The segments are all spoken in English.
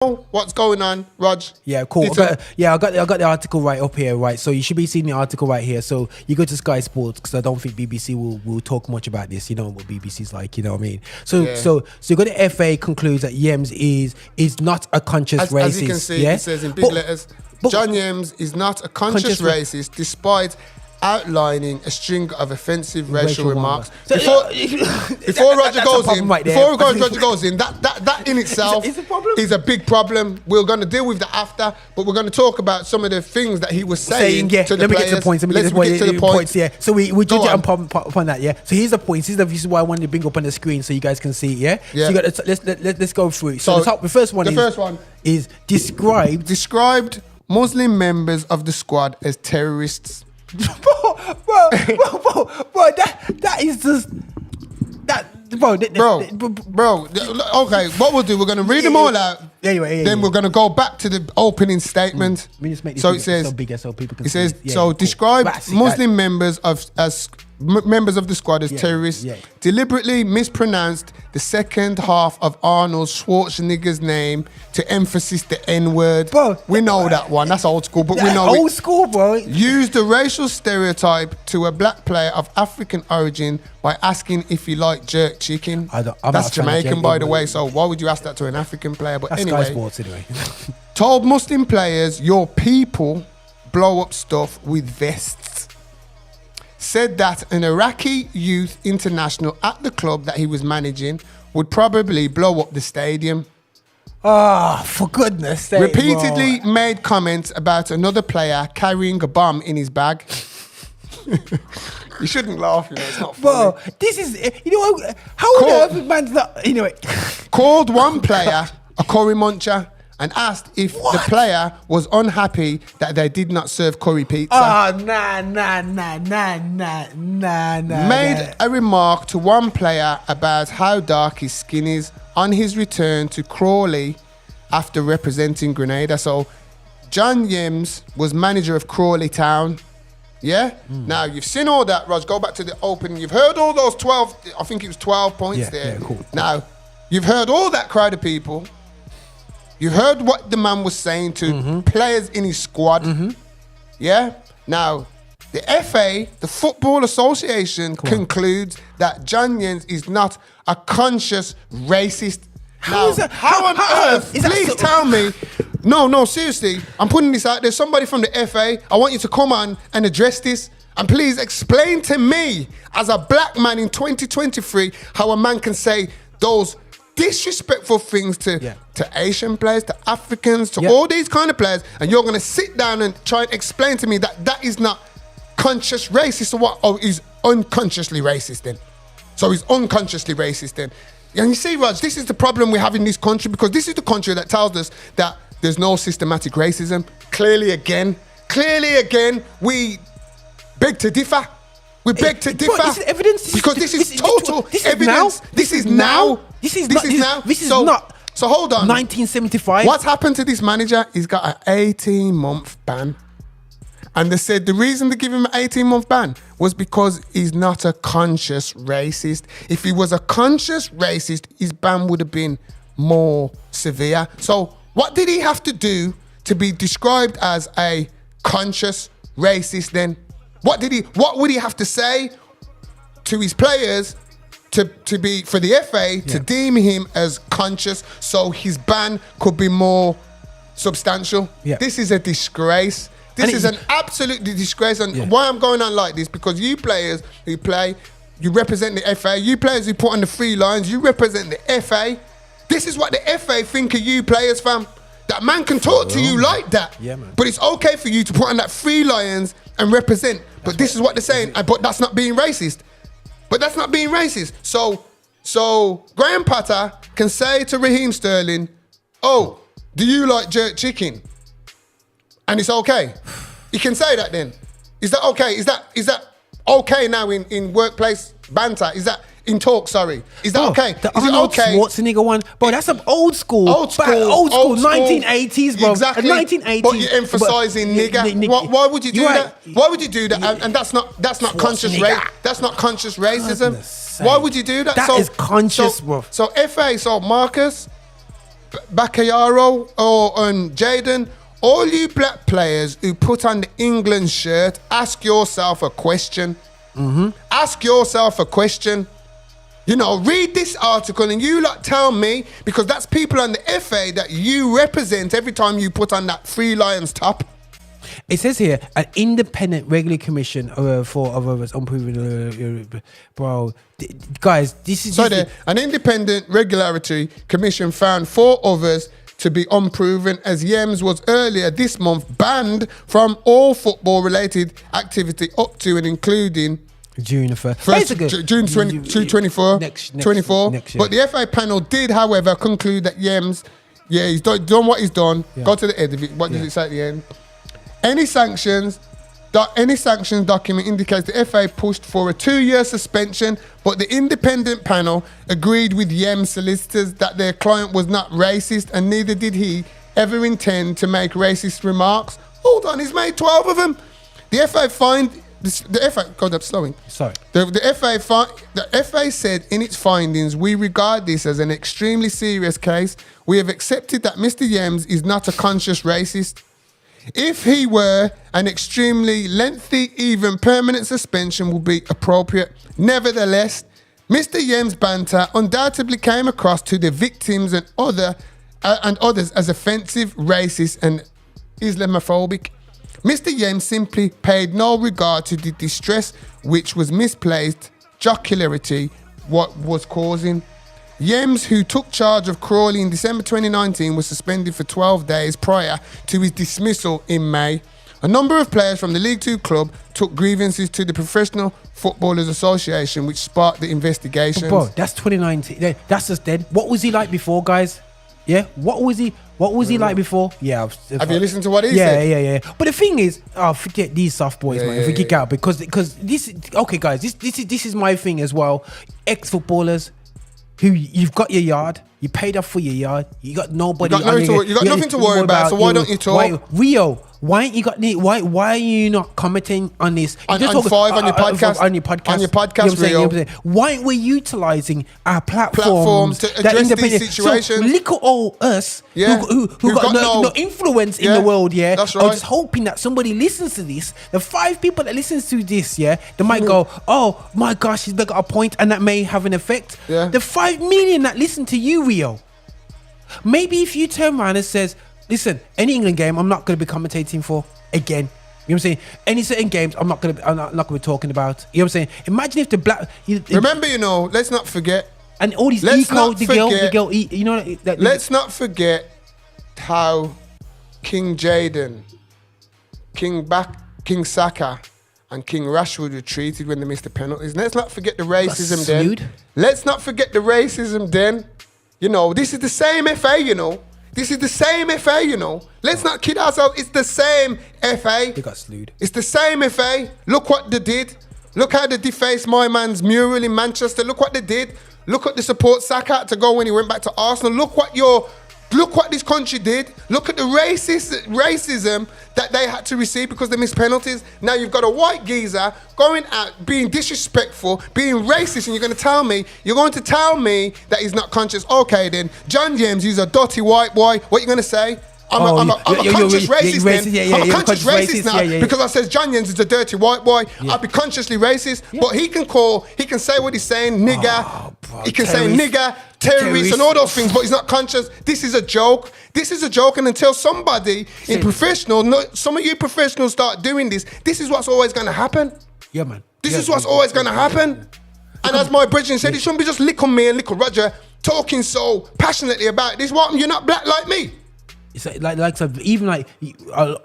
what's going on, Rog? Yeah, cool. I got the article right up here, right? So you should be seeing the article right here. So you go to Sky Sports because I don't think BBC will talk much about this. You know what BBC's like, you know what I mean? So you got the FA concludes that Yems is not a conscious racist. As you can see, it says in big letters, John Yems is not a conscious racist, despite outlining a string of offensive racial remarks. So, before Roger goes in, Roger goes in, that in itself is a big problem. We're going to deal with that after, but we're going to talk about some of the things that he was saying to the players. Let me get to the points. Let's get to the points. Yeah. So we judge it upon that. Yeah. So here's the points. Here's the reason why I wanted to bring up on the screen so you guys can see. Yeah. So you got let's go through it. So the first one is described Muslim members of the squad as terrorists. bro, that is just bro. Okay, what we'll do, we're going to read them all out. Anyway, then we're going to go back to the opening statement. So it says, so people can see. Describe Muslim members as members of the squad as terrorists. Deliberately mispronounced the second half of Arnold Schwarzenegger's name to emphasize the N-word. Bro, we know that one. That's old school, but we know old school, bro. Used a racial stereotype to a black player of African origin by asking if he liked jerk chicken. That's Jamaican, by the way. So why would you ask that to an African player? But anyway, Sky Sports, anyway. Told Muslim players, "Your people blow up stuff with vests." Said that an Iraqi youth international at the club that he was managing would probably blow up the stadium. For goodness sake. Repeatedly made comments about another player carrying a bomb in his bag. You shouldn't laugh, it's not funny. Bro, this is, how on earth man's not, anyway. Called one player a curry muncher and asked if the player was unhappy that they did not serve curry pizza. Made a remark to one player about how dark his skin is on his return to Crawley after representing Grenada. So John Yems was manager of Crawley Town. Yeah? Now, you've seen all that, Rog. Go back to the opening. You've heard all those 12, I think it was 12 points there. Yeah, cool. Now, you've heard all that crowd of people. You heard what the man was saying to players in his squad. Yeah? Now, the FA, the Football Association, concludes that John Yems is not a conscious racist. How on earth? Please tell me. No, seriously. I'm putting this out there. Somebody from the FA, I want you to come on and address this. And please explain to me, as a black man in 2023, how a man can say those disrespectful things to Asian players, to Africans, to all these kind of players, and you're going to sit down and try and explain to me that that is not conscious racist. So what? Oh, he's unconsciously racist then. So he's unconsciously racist then. And you see, Raj, this is the problem we have in this country, because this is the country that tells us that there's no systematic racism. Clearly again, we beg to differ. We beg to differ. This is evidence. Because this is total evidence. This is now. This is not. So hold on. 1975. What's happened to this manager? He's got an 18-month ban. And they said the reason they give him an 18-month ban was because he's not a conscious racist. If he was a conscious racist, his ban would have been more severe. So what did he have to do to be described as a conscious racist then? What would he have to say to his players to be, for the FA to deem him as conscious so his ban could be more substantial? This is a disgrace. This is an absolute disgrace. And why I'm going on like this, because you players who play, you represent the FA. You players who put on the free lines, you represent the FA. This is what the FA think of you players, fam. That man can talk to you like that. Yeah, man. But it's okay for you to put on that free lions and represent. But this is what they're saying. But that's not being racist. So Graham Potter can say to Raheem Sterling, "Oh, do you like jerk chicken?" And it's okay. He can say that then. Is that okay? Is that okay now in workplace banter? Is that in talk, sorry? Is that okay? The Arnold Schwarzenegger one, bro, that's some old school 1980s, bro. Exactly. 1980s. But you're emphasizing nigger. Why would you do that? Why would you do that? And that's not conscious racism. That's not conscious racism. Why would you do that? That is conscious, bro. So FA, so Marcus, Bakayaro or Jaden, all you black players who put on the England shirt, ask yourself a question. Ask yourself a question. You know, read this article and you lot tell me, because that's people on the FA that you represent every time you put on that Three Lions top. It says here, an independent regulatory commission for others unproven. Bro, guys, this is... An independent regulatory commission found 4 others to be unproven, as Yems was earlier this month banned from all football-related activity up to and including... June 1st. June 2024. Next 24. Next year. But the FA panel did, however, conclude that Yems, he's done what he's done. Yeah. Go to the end of it. What does it say at the end? Any sanctions document indicates the FA pushed for a 2-year suspension, but the independent panel agreed with Yems solicitors that their client was not racist, and neither did he ever intend to make racist remarks. Hold on, he's made 12 of them. The FA find... The FA, God, I'm slowing. Sorry. The FA said in its findings, we regard this as an extremely serious case. We have accepted that Mr. Yems is not a conscious racist. If he were, an extremely lengthy, even permanent suspension would be appropriate. Nevertheless, Mr. Yems' banter undoubtedly came across to the victims and others as offensive, racist, and Islamophobic. Mr. Yems simply paid no regard to the distress which was misplaced jocularity what was causing. Yems, who took charge of Crawley in December 2019, was suspended for 12 days prior to his dismissal in May. A number of players from the League Two club took grievances to the Professional Footballers Association, which sparked the investigations. Bro, that's 2019. That's just dead. What was he like before, guys? Yeah, what was he like before? Yeah, have you listened to what he said? Yeah. But the thing is, forget these soft boys, man. If we kick out, because this. Okay, guys, this is my thing as well. Ex-footballers who you've got your yard, you paid off for your yard, you got nobody. You got nothing to worry about. So why don't you talk? Rio, why ain't you got? Why are you not commenting on this? On your podcast. On your podcast, Rio. Why aren't we utilising our platforms to address these situations? So look at all us who got no influence in the world. Yeah, that's right. I'm just hoping that somebody listens to this. The 5 people that listens to this, they might go, "Oh my gosh, he's got a point," and that may have an effect. Yeah. The 5 million that listen to you, Rio. Maybe if you turn around and says, listen, any England game I'm not going to be commentating for again. You know what I'm saying? Any certain games I'm not going to be talking about. You know what I'm saying? Imagine if the black... Remember, let's not forget... And all these the girl, you know... Let's not forget how King Jaden, King Saka and King Rashford were treated when they missed the penalties. Let's not forget the racism then. Let's not forget the racism then. This is the same FA, This is the same FA, Let's not kid ourselves. It's the same FA. They got slewed. It's the same FA. Look what they did. Look how they defaced my man's mural in Manchester. Look what they did. Look at the support Saka had to go when he went back to Arsenal. Look what this country did. Look at the racism that they had to receive because they missed penalties. Now you've got a white geezer going out, being disrespectful, being racist, and you're going to tell me that he's not conscious. Okay then, John Yems, he's a dirty white boy. What are you going to say? I'm a conscious racist then. I'm a conscious racist now because I says John Yems is a dirty white boy. I'll be consciously racist, but he can say what he's saying, nigger. He can say nigger, terrorist, and all those things, but he's not conscious. This is a joke. And until somebody some of you professionals start doing this is what's always going to happen. Yeah, man. This is what's always going to happen. And as my brethren said, it shouldn't be just Lick on me and Lick on Roger talking so passionately about this. What? You're not black like me. It's I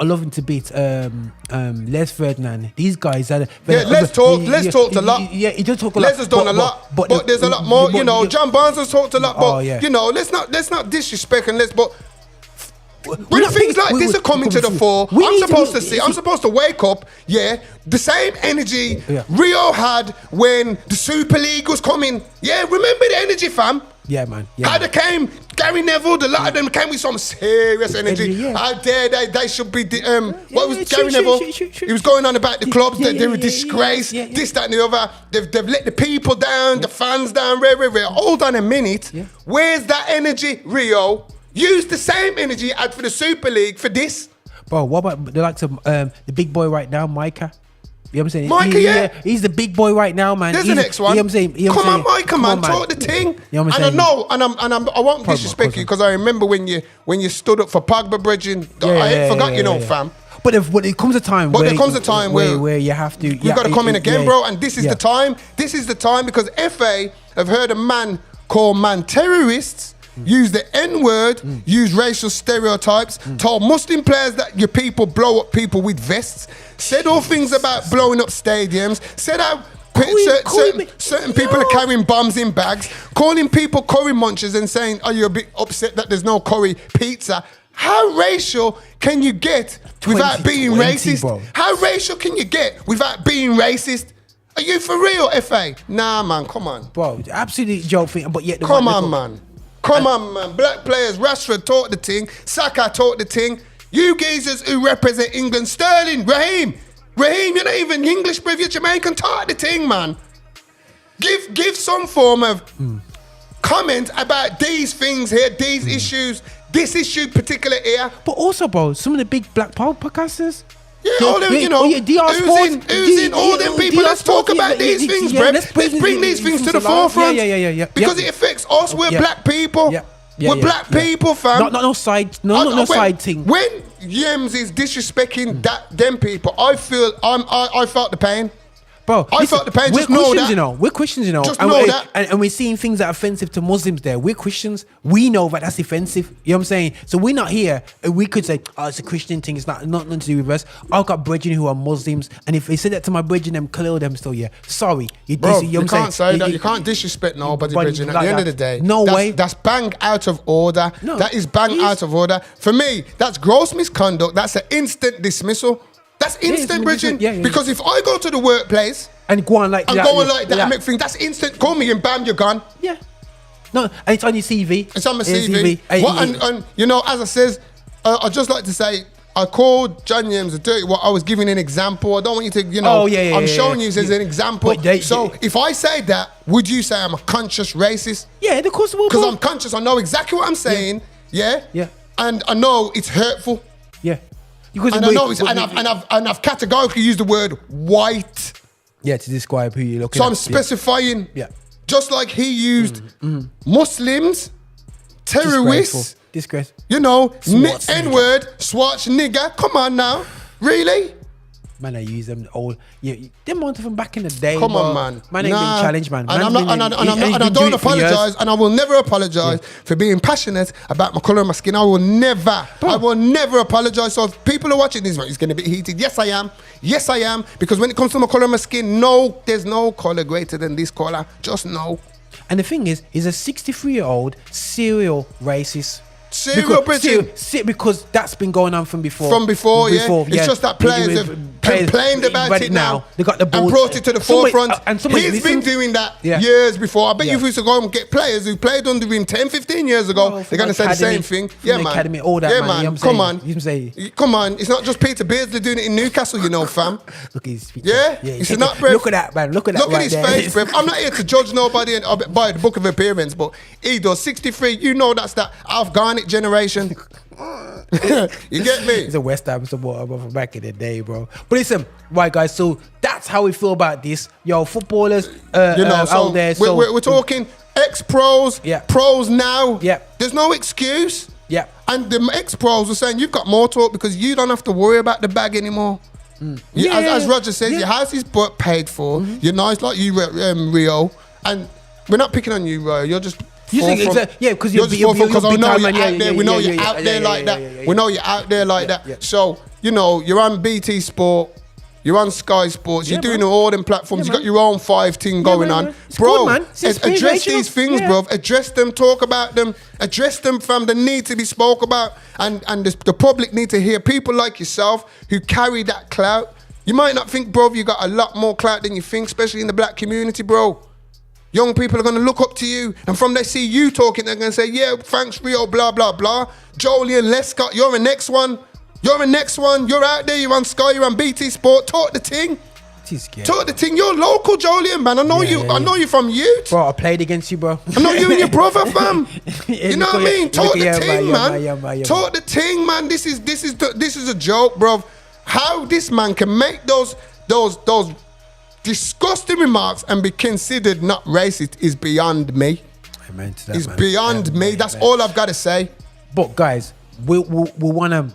love him to beat Les Ferdinand. These guys are Les talked a lot. Yeah, he does talk a lot. Les has done a lot, but there's a lot more. John Barnes has talked a lot, but let's not disrespect and but when things like this are coming to the fore, I'm supposed to wake up. Yeah, the same energy Rio had when the Super League was coming. Yeah, remember the energy, fam. Yeah, man. How they came, Gary Neville, a lot of them came with some serious energy. How dare they should be, what was Gary Neville? He was going on about the clubs, that they were disgrace, this, that and the other. They've let the people down, the fans down, Hold on a minute. Where's that energy, Rio? Use the same energy you had for the Super League for this. Bro, what about the likes of the big boy right now, Micah? You know what I'm saying? Micah, he's the big boy right now, man. There's the next one. You know what I'm saying? Come on, Micah, man, talk the thing. You know what I'm and saying? I know, I won't disrespect you because I remember when you stood up for Pogba, bridging. I ain't forgot, fam. But it comes a time. But there comes a time where you have to. You got to come in again, bro. And this is the time. This is the time because FA have heard a man call man terrorists. Use the N-word, use racial stereotypes, told Muslim players that your people blow up people with vests, said all things about blowing up stadiums, said how certain people are carrying bombs in bags, calling people curry munchers and saying, are you a bit upset that there's no curry pizza? How racial can you get without being racist? Bro. How racial can you get without being racist? Are you for real, FA? Nah, man, come on. Bro, absolutely joke thing, but yet... Come on, man. Black players, Rashford taught the thing, Saka taught the thing. You geezers who represent England, Sterling, Raheem, you're not even English, bruv, you're Jamaican, taught the thing, man. Give some form of comment about these things here, these issues, this issue particular here. But also, bro, some of the big black podcasters. Yeah, all them, who's in all them people. Let's talk about these things, bro. Let's bring these things to the forefront. Yeah. Because it affects us. We're black people. We're black people, fam. No side, no side thing. When Yems is disrespecting them people, I felt the pain. Bro, I felt the pain. Just know that. We're Christians, you know. Just know that. And we're seeing things that are offensive to Muslims there. We're Christians. We know that that's offensive. You know what I'm saying? So we're not here. We could say, oh, it's a Christian thing. It's not nothing to do with us. I've got brethren who are Muslims. And if they said that to my brethren, them kill them still, yeah. Sorry. You can't say that. You can't disrespect nobody, brethren. At the end of the day. No way. That's bang out of order. No, that is bang out of order. For me, that's gross misconduct. That's an instant dismissal. That's instant, bridging. Because if I go to the workplace and go on like that, and make things, that's instant. Call me and bam, you're gone. Yeah. No, and it's on your CV. It's on my CV. And you know, as I says, I'd just like to say, I called John Yems a dirty. I was giving an example. I don't want you to, I'm showing you as an example. If I say that, would you say I'm a conscious racist? Yeah, of course. Because I'm conscious. I know exactly what I'm saying. Yeah. And I know it's hurtful. Yeah. And I've categorically used the word white. Yeah, to describe who you're looking at. So I'm specifying. Yeah. Just like he used Muslims, terrorists. Disgrace. You know, N-word, swatch nigger. Come on now. Really? Man, I use them all. Yeah, them ones from back in the day. Come on, man. Man ain't been challenged, man. And I don't apologize, and I will never apologize for being passionate about my color of my skin. I will never apologize. So if people are watching this, it's going to be heated. Yes, I am. Because when it comes to my color of my skin, no, there's no color greater than this color. Just no. And the thing is, he's a 63-year-old serial racist. Because that's been going on from before. It's just that players have complained about it now. They got the ball and brought it to the forefront. He's been doing that years before. I bet you if we used to go and get players who played under him 10, 15 years ago, they're going to say the same thing. Yeah, man. Academy, all that, yeah, man. Come on. Come on. It's not just Peter Beardsley doing it in Newcastle, you know, fam. Look at his feet. Yeah? It's not, bruv. Look at that, man. Look at his face, bruv. I'm not here to judge nobody by the book of appearance, but he does 63. You know that's that Afghanic generation. You get me? He's a West Ham supporter from back in the day, bro. But listen, right, guys. So that's how we feel about this. Yo, footballers, out there. So we're talking ex-pros, pros now. Yeah. There's no excuse. Yeah. And the ex-pros were saying you've got more talk because you don't have to worry about the bag anymore. As Roger says, your house is paid for. You're nice like you, Rio, and we're not picking on you, Rio. You're just. Because I know you're out there. We know you're out there like that. We know you're out there like that. So, you know, you're on BT Sport, you're on Sky Sports, you're doing all them platforms, you got your own 5 thing going on. Bro, address these things, bro. Address them, talk about them, address them, fam. They need to be spoke about. And the public need to hear people like yourself who carry that clout. You might not think, bro, you got a lot more clout than you think, especially in the black community, bro. Young people are going to look up to you, and from they see you talking, they're going to say, yeah, thanks, Rio, blah, blah, blah. Jolien Lescott, you're the next one. You're out there, you're on Sky, you're on BT Sport, talk the thing. Talk the thing. You're local, Jolien, man. I know you. I know you from youth. Bro, I played against you, bro. I know you and your brother, fam. You know what I mean? Talk the thing, man. Talk the thing, man. This is a joke, bro. How this man can make those disgusting remarks and be considered not racist is beyond me. Amen to that, it's man. beyond me. That's all I've got to say. But guys, we want to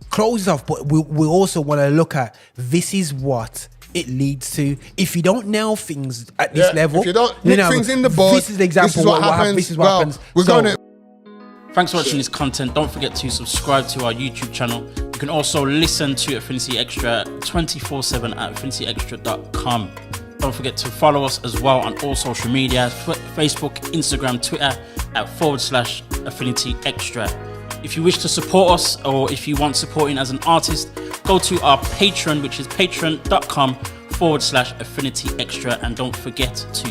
close off, but we also want to look at this is what it leads to. If you don't nail things at this level, if you don't nip things in the bud, this is the example. This is what happens. This is what happens. We're going to. Thanks for watching this content. Don't forget to subscribe to our YouTube channel. You can also listen to Affinity Extra 24/7 at affinityextra.com. Don't forget to follow us as well on all social media, Facebook, Instagram, Twitter @/Affinity Extra. If you wish to support us, or if you want supporting as an artist, go to our Patreon, which is patreon.com/Affinity Extra, and don't forget to